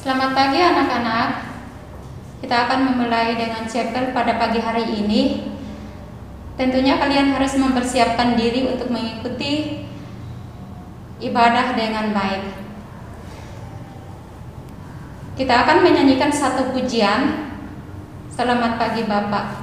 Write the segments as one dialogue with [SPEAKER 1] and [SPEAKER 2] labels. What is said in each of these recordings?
[SPEAKER 1] Selamat pagi anak-anak. Kita akan memulai dengan chapel pada pagi hari ini. Tentunya kalian harus mempersiapkan diri untuk mengikuti ibadah dengan baik. Kita akan menyanyikan satu pujian. Selamat pagi Bapak.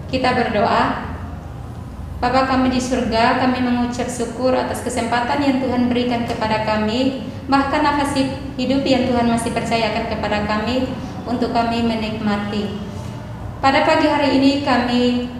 [SPEAKER 1] Kita berdoa. Bapa kami di surga, kami mengucap syukur atas kesempatan yang Tuhan berikan kepada kami, bahkan nafas hidup yang Tuhan masih percayakan kepada kami untuk kami menikmati. Pada pagi hari ini kami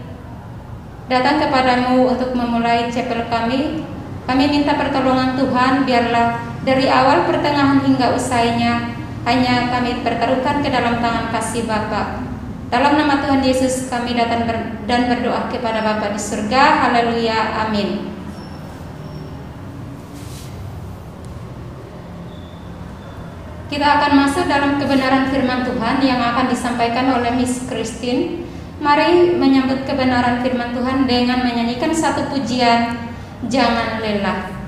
[SPEAKER 1] datang kepadamu untuk memulai chapel kami. Kami minta pertolongan Tuhan, biarlah dari awal, pertengahan hingga usainya hanya kami pertaruhkan ke dalam tangan kasih Bapa. Dalam nama Tuhan Yesus kami datang dan berdoa kepada Bapa di surga. Haleluya, amin. Kita akan masuk dalam kebenaran firman Tuhan yang akan disampaikan oleh Miss Christine. Mari menyambut kebenaran firman Tuhan dengan menyanyikan satu pujian, Jangan Lelah.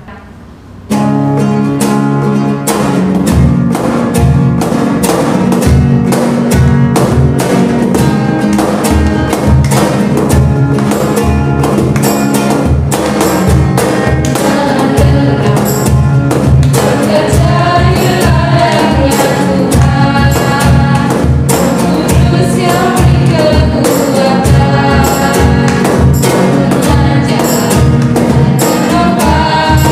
[SPEAKER 2] Bye.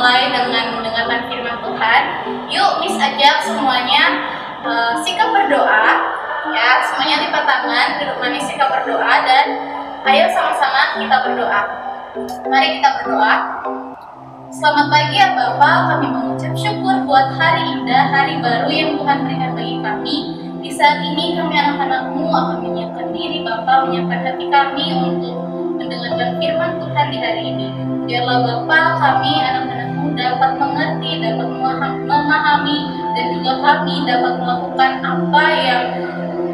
[SPEAKER 2] memulai dengan mendengarkan firman Tuhan, yuk Miss ajak semuanya sikap berdoa, ya, semuanya lipat tangan, duduk manis sikap berdoa, dan ayo sama-sama kita berdoa. Mari kita berdoa. Selamat pagi ya Bapak, kami mengucap syukur buat hari indah, hari baru yang Tuhan berikan bagi kami. Di saat ini kami anak-anak-Mu akan menyiapkan diri Bapak, menyiapkan hati kami untuk mendengarkan firman Tuhan di hari ini. Biarlah Bapak, kami anak-anak-Mu dapat mengerti, dapat memahami, dan juga kami dapat melakukan apa yang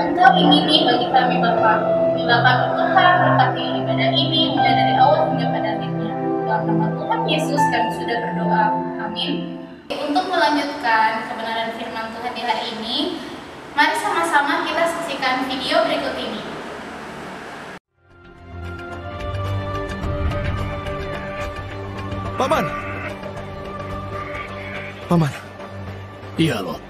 [SPEAKER 2] Engkau ingini bagi kami Bapak. Bila kami Tuhan berkati ibadah ini mulai dari awal hingga pada akhirnya. Dalam nama Tuhan Yesus kami sudah berdoa. Amin. Untuk melanjutkan kebenaran firman Tuhan di hari ini, mari sama-sama kita saksikan video berikut ini.
[SPEAKER 3] Paman! Paman!
[SPEAKER 4] Iya, Lot.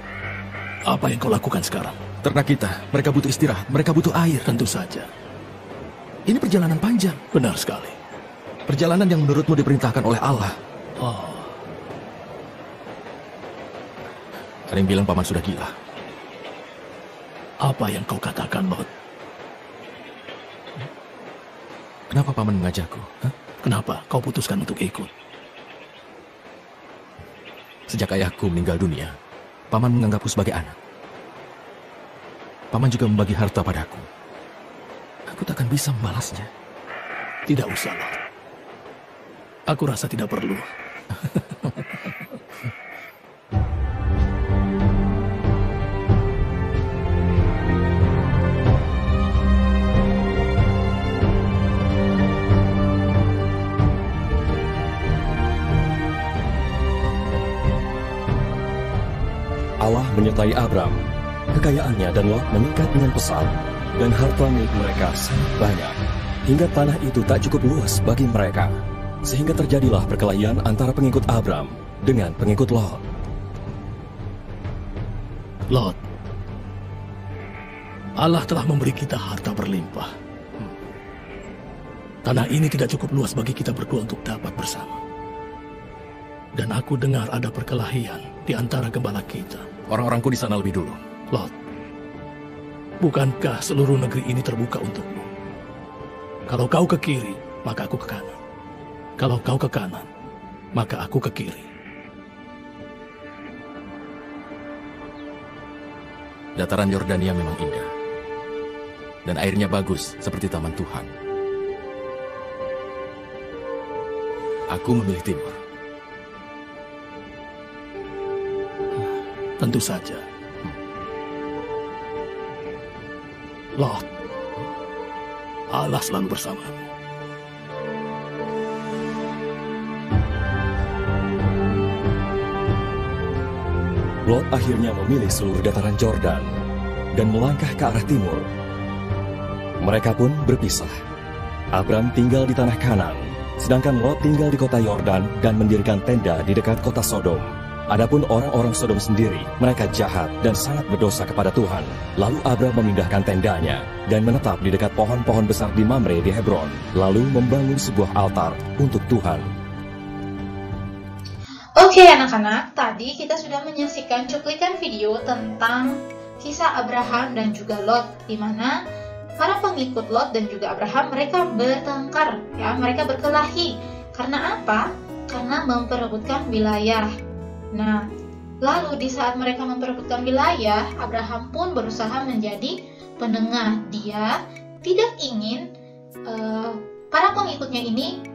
[SPEAKER 4] Apa yang kau lakukan sekarang?
[SPEAKER 3] Ternak kita, mereka butuh istirahat, mereka butuh air.
[SPEAKER 4] Tentu saja.
[SPEAKER 3] Ini perjalanan panjang.
[SPEAKER 4] Benar sekali.
[SPEAKER 3] Perjalanan yang menurutmu diperintahkan oleh Allah.
[SPEAKER 4] Oh,
[SPEAKER 3] Ada yang bilang Paman sudah gila.
[SPEAKER 4] apa yang kau katakan, Lot?
[SPEAKER 3] Kenapa Paman mengajakku? Hah?
[SPEAKER 4] Kenapa kau putuskan untuk ikut?
[SPEAKER 3] Sejak ayahku meninggal dunia, Paman menganggapku sebagai anak. Paman juga membagi harta padaku. Aku takkan bisa membalasnya.
[SPEAKER 4] Tidak usah, Lot. Aku rasa tidak perlu.
[SPEAKER 5] Allah menyertai Abram. Kekayaannya dan Lot meningkat dengan pesat, dan harta milik mereka sangat banyak, hingga tanah itu tak cukup luas bagi mereka. Sehingga terjadilah perkelahian antara pengikut Abram dengan pengikut Lot.
[SPEAKER 4] Lot, Allah telah memberi kita harta berlimpah. Tanah ini tidak cukup luas bagi kita berdua untuk dapat bersama. Dan aku dengar ada perkelahian di antara gembala kita.
[SPEAKER 3] Orang-orangku di sana lebih dulu.
[SPEAKER 4] Lot, bukankah seluruh negeri ini terbuka untukmu? Kalau kau ke kiri, maka aku ke kanan. Kalau kau ke kanan, maka aku ke kiri.
[SPEAKER 3] Dataran Yordania memang indah. Dan airnya bagus seperti taman Tuhan. Aku memilih timur.
[SPEAKER 4] Tentu saja. Lot, Allah selalu bersamamu.
[SPEAKER 5] Lot akhirnya memilih seluruh dataran Yordan dan melangkah ke arah timur. Mereka pun berpisah. Abram tinggal di tanah Kanan, sedangkan Lot tinggal di kota Yordan dan mendirikan tenda di dekat kota Sodom. Adapun orang-orang Sodom sendiri, mereka jahat dan sangat berdosa kepada Tuhan. Lalu Abram memindahkan tendanya dan menetap di dekat pohon-pohon besar di Mamre di Hebron, lalu membangun sebuah altar untuk Tuhan.
[SPEAKER 6] Oke anak-anak, tadi kita sudah menyaksikan cuplikan video tentang kisah Abraham dan juga Lot, di mana para pengikut Lot dan juga Abraham mereka bertengkar, ya, mereka berkelahi. Karena apa? Karena memperebutkan wilayah. Nah, lalu di saat mereka memperebutkan wilayah, Abraham pun berusaha menjadi penengah. Dia tidak ingin para pengikutnya ini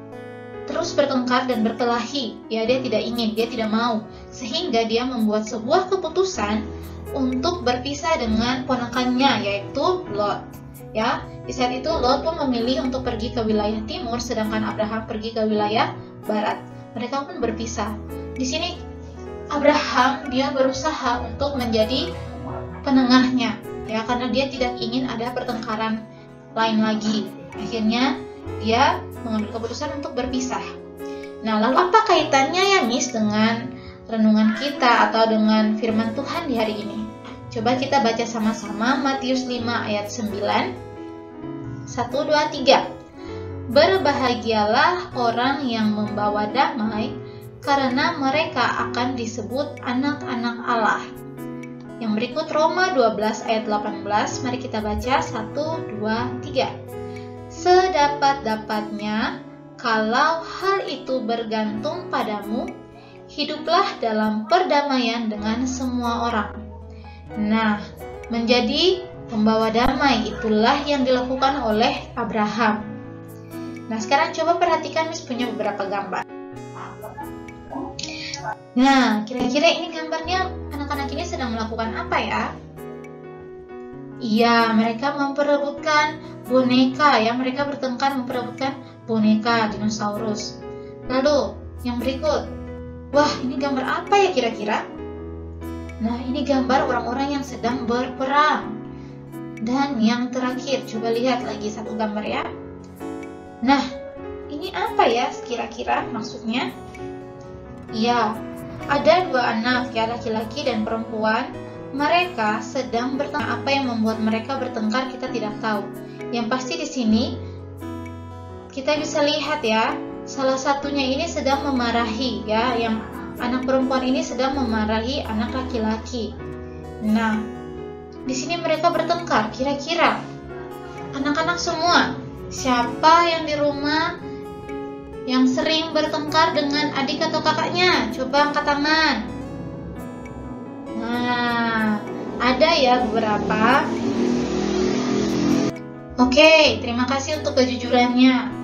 [SPEAKER 6] terus bertengkar dan berkelahi. Ya, dia tidak ingin, dia tidak mau. Sehingga dia membuat sebuah keputusan untuk berpisah dengan ponakannya, yaitu Lot. Ya, di saat itu Lot pun memilih untuk pergi ke wilayah timur, sedangkan Abraham pergi ke wilayah barat. Mereka pun berpisah. Di sini Abraham dia berusaha untuk menjadi penengahnya, ya, karena dia tidak ingin ada pertengkaran lain lagi. Akhirnya dia mengambil keputusan untuk berpisah. Nah, lalu apa kaitannya ya Miss dengan renungan kita atau dengan firman Tuhan di hari ini? Coba kita baca sama-sama Matius 5 ayat 9. 1, 2, 3. Berbahagialah orang yang membawa damai, karena mereka akan disebut anak-anak Allah. Yang berikut Roma 12 ayat 18, mari kita baca 1, 2, 3. Sedapat-dapatnya, kalau hal itu bergantung padamu, hiduplah dalam perdamaian dengan semua orang. Nah, menjadi pembawa damai itulah yang dilakukan oleh Abraham. Nah, sekarang coba perhatikan Miss punya beberapa gambar. Nah, kira-kira ini gambarnya anak-anak ini sedang melakukan apa ya? Iya, mereka memperebutkan boneka ya. Mereka bertengkar memperebutkan boneka dinosaurus. Lalu, yang berikut. Wah, ini gambar apa ya kira-kira? Nah, ini gambar orang-orang yang sedang berperang. Dan yang terakhir, coba lihat lagi satu gambar ya. Nah, ini apa ya kira-kira maksudnya? Iya, ada dua anak ya, laki-laki dan perempuan. Mereka sedang bertengkar. Apa yang membuat mereka bertengkar kita tidak tahu. Yang pasti di sini kita bisa lihat ya, salah satunya ini sedang memarahi ya, yang anak perempuan ini sedang memarahi anak laki-laki. Nah, di sini mereka bertengkar. Kira-kira anak-anak semua, siapa yang di rumah yang sering bertengkar dengan adik atau kakaknya? Coba angkat tangan. Nah, ada ya beberapa. Oke, terima kasih untuk kejujurannya.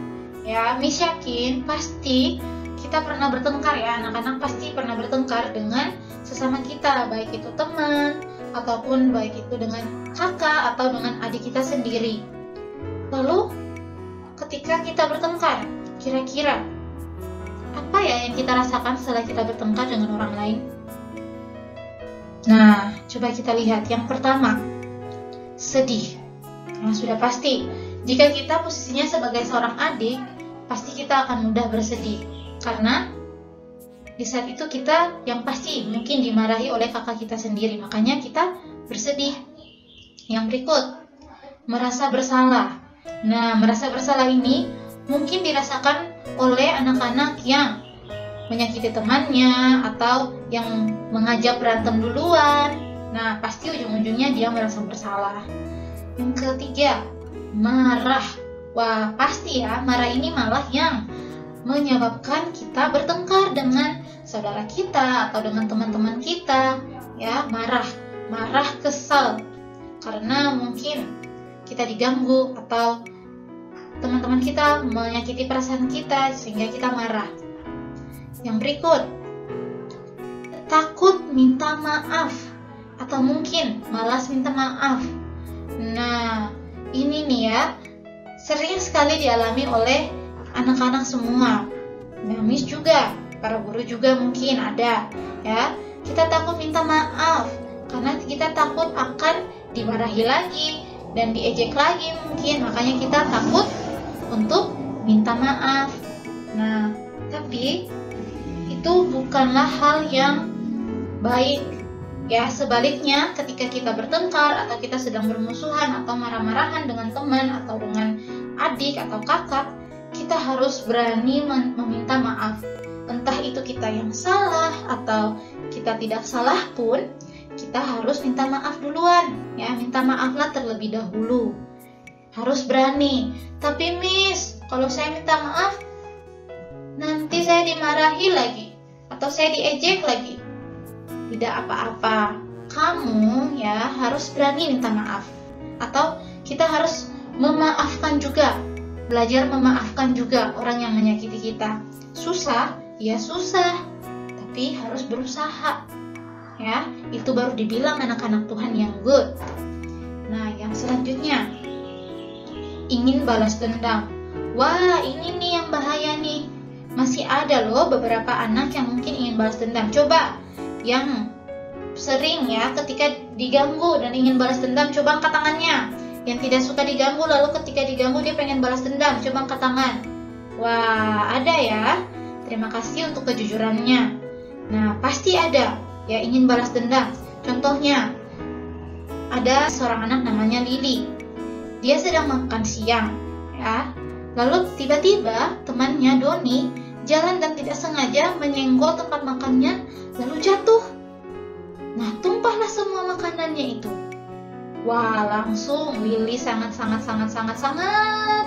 [SPEAKER 6] Ya, Miss yakin pasti kita pernah bertengkar ya, anak-anak pasti pernah bertengkar dengan sesama kita, baik itu teman, ataupun baik itu dengan kakak atau dengan adik kita sendiri. Lalu, ketika kita bertengkar, kira-kira apa ya yang kita rasakan setelah kita bertengkar dengan orang lain? Nah, coba kita lihat. Yang pertama, sedih. Karena sudah pasti, jika kita posisinya sebagai seorang adik, pasti kita akan mudah bersedih. Karena di saat itu kita yang pasti mungkin dimarahi oleh kakak kita sendiri, makanya kita bersedih. Yang berikut, merasa bersalah. Nah, merasa bersalah ini mungkin dirasakan oleh anak-anak yang menyakiti temannya atau yang mengajak berantem duluan. Nah, pasti ujung-ujungnya dia merasa bersalah. Yang ketiga, marah. Wah, pasti ya, marah ini malah yang menyebabkan kita bertengkar dengan saudara kita atau dengan teman-teman kita. Ya, marah, kesal. Karena mungkin kita diganggu atau teman-teman kita menyakiti perasaan kita sehingga kita marah. Yang berikut, takut minta maaf atau mungkin malas minta maaf. Nah, ini nih ya, sering sekali dialami oleh anak-anak semua. Nah, Miss juga, para guru juga mungkin ada ya. Kita takut minta maaf karena kita takut akan dimarahi lagi dan diejek lagi mungkin, makanya kita takut untuk minta maaf. Nah, tapi itu bukanlah hal yang baik ya. Sebaliknya, ketika kita bertengkar atau kita sedang bermusuhan atau marah-marahan dengan teman atau dengan adik atau kakak, kita harus berani meminta maaf. Entah itu kita yang salah atau kita tidak salah pun, kita harus minta maaf duluan ya. Minta maaflah terlebih dahulu. Harus berani. Tapi Miss, kalau saya minta maaf, nanti saya dimarahi lagi atau saya diejek lagi. Tidak apa-apa. Kamu ya harus berani minta maaf. Atau kita harus memaafkan juga. Belajar memaafkan juga orang yang menyakiti kita. Susah? Ya susah. Tapi harus berusaha. Ya, itu baru dibilang anak-anak Tuhan yang good. Nah, yang selanjutnya, ingin balas dendam. Wah, ini nih yang bahaya nih. Masih ada loh beberapa anak yang mungkin ingin balas dendam. Coba yang sering ya ketika diganggu dan ingin balas dendam, coba angkat tangannya. Yang tidak suka diganggu lalu ketika diganggu dia pengen balas dendam, coba angkat tangan. Wah, ada ya. Terima kasih untuk kejujurannya. Nah, pasti ada ya ingin balas dendam. Contohnya, ada seorang anak namanya Lily. Dia sedang makan siang ya. Lalu tiba-tiba temannya Doni jalan dan tidak sengaja menyenggol tempat makannya lalu jatuh. Nah, tumpahlah semua makanannya itu. Wah, langsung Lily sangat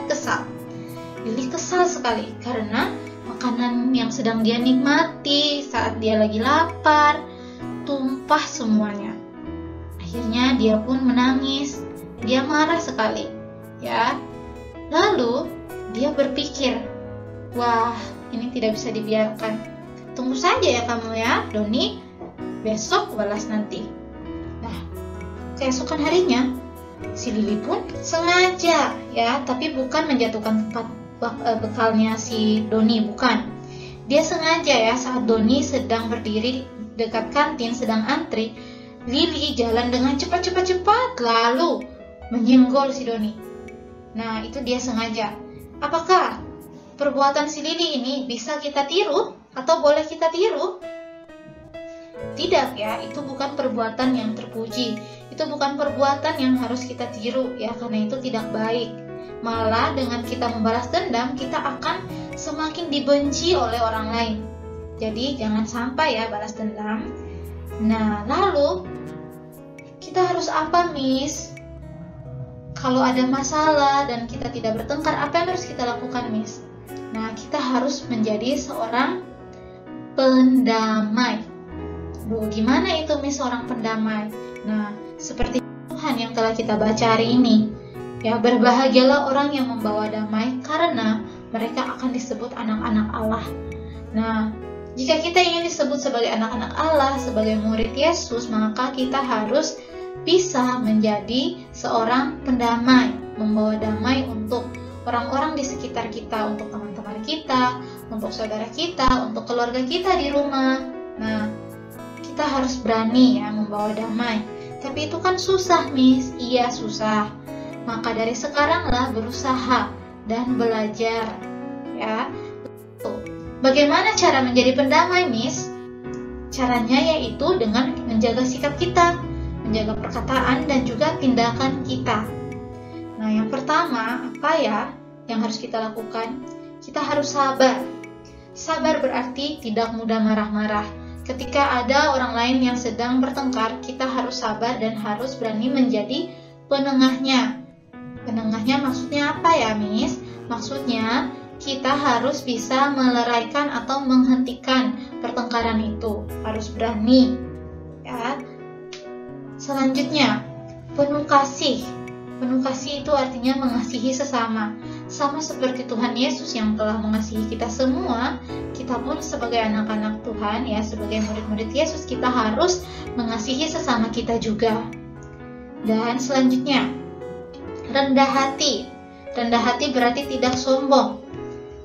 [SPEAKER 6] kesal. Lily kesal sekali karena makanan yang sedang dia nikmati saat dia lagi lapar tumpah semuanya. Akhirnya dia pun menangis. Dia marah sekali, ya. Lalu dia berpikir, wah, ini tidak bisa dibiarkan. Tunggu saja ya kamu ya, Doni. Besok balas nanti. Nah, keesokan harinya si Lily pun sengaja, ya, tapi bukan menjatuhkan tempat bekalnya si Doni, bukan. Dia sengaja ya, saat Doni sedang berdiri dekat kantin sedang antri, Lily jalan dengan cepat lalu menyenggol si Doni. Nah, itu dia sengaja. Apakah perbuatan si Lily ini bisa kita tiru atau boleh kita tiru? Tidak ya, itu bukan perbuatan yang terpuji. Itu bukan perbuatan yang harus kita tiru ya, karena itu tidak baik. Malah dengan kita membalas dendam, kita akan semakin dibenci oleh orang lain. Jadi jangan sampai ya balas dendam. Nah, lalu kita harus apa, Miss? Kalau ada masalah dan kita tidak bertengkar, apa yang harus kita lakukan, Miss? Nah, kita harus menjadi seorang pendamai. Gimana itu, Miss, seorang pendamai? Nah, seperti Tuhan yang telah kita baca hari ini. Ya, berbahagialah orang yang membawa damai karena mereka akan disebut anak-anak Allah. Nah, jika kita ingin disebut sebagai anak-anak Allah, sebagai murid Yesus, maka kita harus bisa menjadi seorang pendamai, membawa damai untuk orang-orang di sekitar kita, untuk teman-teman kita, untuk saudara kita, untuk keluarga kita di rumah. Nah, kita harus berani ya membawa damai. Tapi itu kan susah, Miss. Iya, susah. Maka dari sekaranglah berusaha dan belajar ya. Bagaimana cara menjadi pendamai, Miss? Caranya yaitu dengan menjaga sikap kita, menjaga perkataan dan juga tindakan kita. Nah, yang pertama, apa ya yang harus kita lakukan? Kita harus sabar. Sabar berarti tidak mudah marah-marah. Ketika ada orang lain yang sedang bertengkar, kita harus sabar dan harus berani menjadi penengahnya. Penengahnya maksudnya apa ya, Miss? Maksudnya kita harus bisa meleraikan atau menghentikan pertengkaran itu. Harus berani. Ya. Selanjutnya, penuh kasih. Penuh kasih itu artinya mengasihi sesama. Sama seperti Tuhan Yesus yang telah mengasihi kita semua, kita pun sebagai anak-anak Tuhan ya, sebagai murid-murid Yesus, kita harus mengasihi sesama kita juga. Dan selanjutnya, rendah hati. Rendah hati berarti tidak sombong.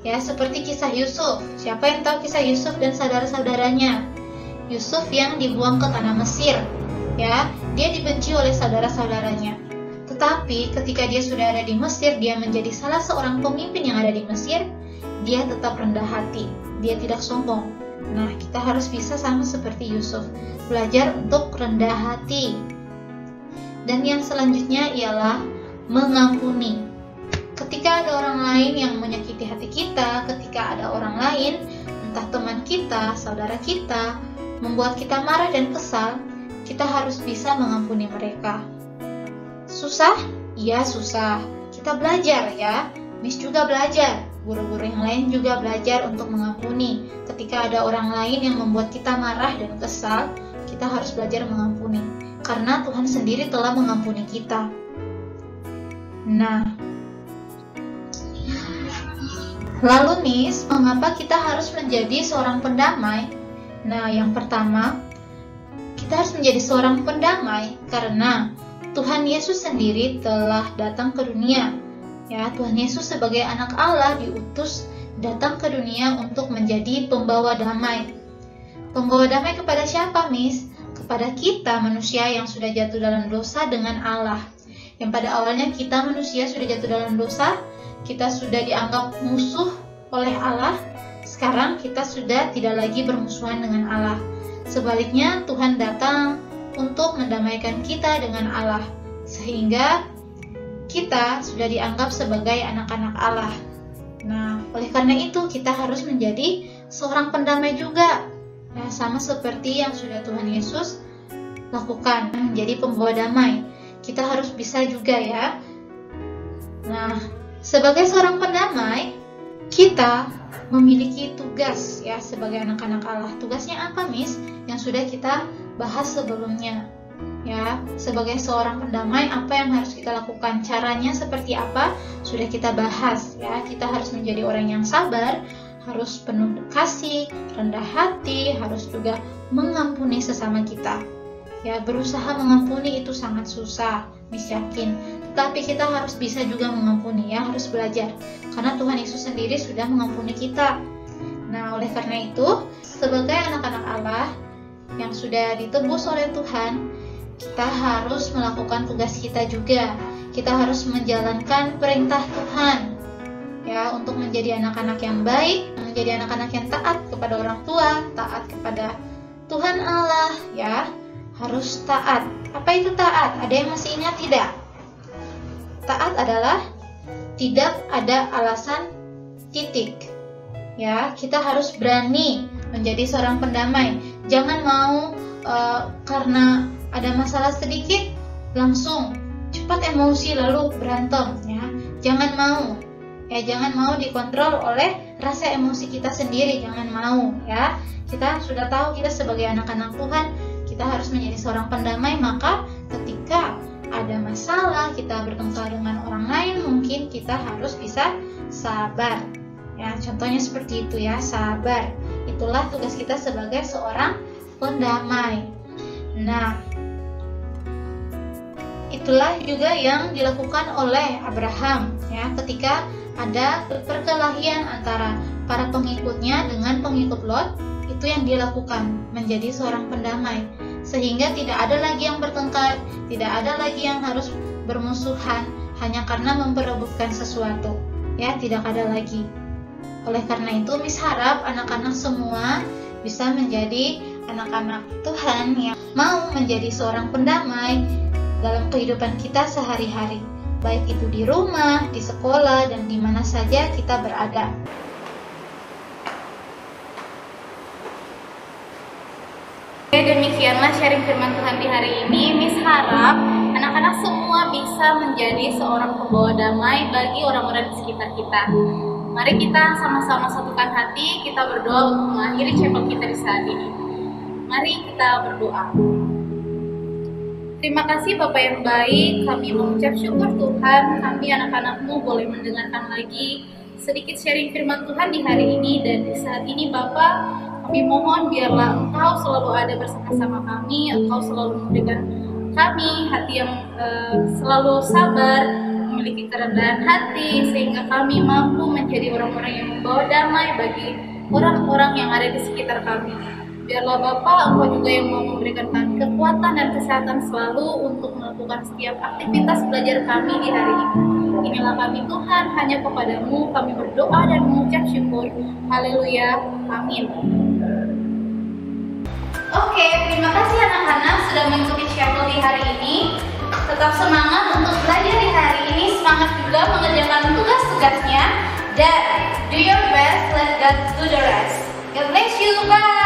[SPEAKER 6] Ya, seperti kisah Yusuf. Siapa yang tahu kisah Yusuf dan saudara-saudaranya? Yusuf yang dibuang ke tanah Mesir. Ya, dia dibenci oleh saudara-saudaranya. Tetapi ketika dia sudah ada di Mesir, dia menjadi salah seorang pemimpin yang ada di Mesir, dia tetap rendah hati, dia tidak sombong. Nah, kita harus bisa sama seperti Yusuf, belajar untuk rendah hati. Dan yang selanjutnya ialah mengampuni. Ketika ada orang lain yang menyakiti hati kita, ketika ada orang lain, entah teman kita, saudara kita, membuat kita marah dan kesal, kita harus bisa mengampuni mereka. Susah? Iya, susah. Kita belajar ya. Miss juga belajar. Guru-guru yang lain juga belajar untuk mengampuni. Ketika ada orang lain yang membuat kita marah dan kesal, kita harus belajar mengampuni. Karena Tuhan sendiri telah mengampuni kita. Nah, lalu Miss, mengapa kita harus menjadi seorang pendamai? Nah, yang pertama, kita harus menjadi seorang pendamai karena Tuhan Yesus sendiri telah datang ke dunia. Ya, Tuhan Yesus sebagai anak Allah diutus datang ke dunia untuk menjadi pembawa damai. Pembawa damai kepada siapa, Miss? Kepada kita manusia yang sudah jatuh dalam dosa dengan Allah. Yang pada awalnya kita manusia sudah jatuh dalam dosa, kita sudah dianggap musuh oleh Allah. Sekarang kita sudah tidak lagi bermusuhan dengan Allah. Sebaliknya, Tuhan datang untuk mendamaikan kita dengan Allah, sehingga kita sudah dianggap sebagai anak-anak Allah. Nah, oleh karena itu kita harus menjadi seorang pendamai juga. Ya, sama seperti yang sudah Tuhan Yesus lakukan, menjadi pembawa damai. Kita harus bisa juga ya. Nah, sebagai seorang pendamai, kita memiliki tugas ya sebagai anak-anak Allah. Tugasnya apa, Miss? Yang sudah kita bahas sebelumnya. Ya, sebagai seorang pendamai apa yang harus kita lakukan? Caranya seperti apa? Sudah kita bahas ya. Kita harus menjadi orang yang sabar, harus penuh kasih, rendah hati, harus juga mengampuni sesama kita. Ya, berusaha mengampuni itu sangat susah, Miss yakin. Tetapi kita harus bisa juga mengampuni ya, harus belajar. Karena Tuhan Yesus sendiri sudah mengampuni kita. Nah, oleh karena itu, sebagai anak-anak Allah yang sudah ditebus oleh Tuhan, kita harus melakukan tugas kita juga. Kita harus menjalankan perintah Tuhan. Ya, untuk menjadi anak-anak yang baik, menjadi anak-anak yang taat kepada orang tua, taat kepada Tuhan Allah, ya. Harus taat. Apa itu taat? Ada yang masih ingat tidak? Taat adalah tidak ada alasan titik. Ya, kita harus berani menjadi seorang pendamai. Jangan mau karena ada masalah sedikit langsung cepat emosi lalu berantem ya. Jangan mau. Ya, jangan mau dikontrol oleh rasa emosi kita sendiri, jangan mau ya. Kita sudah tahu kita sebagai anak-anak Tuhan, kita harus menjadi seorang pendamai, maka ketika ada masalah, kita bertengkar dengan orang lain, mungkin kita harus bisa sabar. Ya, contohnya seperti itu ya, sabar. Itulah tugas kita sebagai seorang pendamai. Nah, itulah juga yang dilakukan oleh Abraham ya, ketika ada perkelahian antara para pengikutnya dengan pengikut Lot, itu yang dia lakukan, menjadi seorang pendamai. Sehingga tidak ada lagi yang bertengkar, tidak ada lagi yang harus bermusuhan hanya karena memperebutkan sesuatu. Ya, tidak ada lagi. Oleh karena itu, Miss harap anak-anak semua bisa menjadi anak-anak Tuhan yang mau menjadi seorang pendamai dalam kehidupan kita sehari-hari. Baik itu di rumah, di sekolah, dan di mana saja kita berada.
[SPEAKER 2] Oke, demikianlah sharing firman Tuhan di hari ini. Miss harap anak-anak semua bisa menjadi seorang pembawa damai bagi orang-orang di sekitar kita. Mari kita sama-sama satukan hati, kita berdoa untuk mengakhiri chapel kita di saat ini. Mari kita berdoa. Terima kasih Bapak yang baik, kami mengucap syukur Tuhan, kami anak-anak-Mu boleh mendengarkan lagi sedikit sharing firman Tuhan di hari ini. Dan di saat ini Bapak, kami mohon biarlah Engkau selalu ada bersama-sama kami, Engkau selalu memberikan kami hati yang selalu sabar, memiliki kerendahan hati, sehingga kami mampu menjadi orang-orang yang membawa damai bagi orang-orang yang ada di sekitar kami. Biarlah Bapak, Engkau juga yang mau memberikan kami kekuatan dan kesehatan selalu untuk melakukan setiap aktivitas belajar kami di hari ini. Inilah kami Tuhan, hanya kepadamu kami berdoa dan mengucap syukur. Haleluya, amin. Oke, terima kasih anak-anak sudah mengikuti chapel di hari ini. Tetap semangat untuk belajar di hari ini, semangat juga mengerjakan tugas-tugasnya, dan do your best, let God do the rest. God bless you, bye!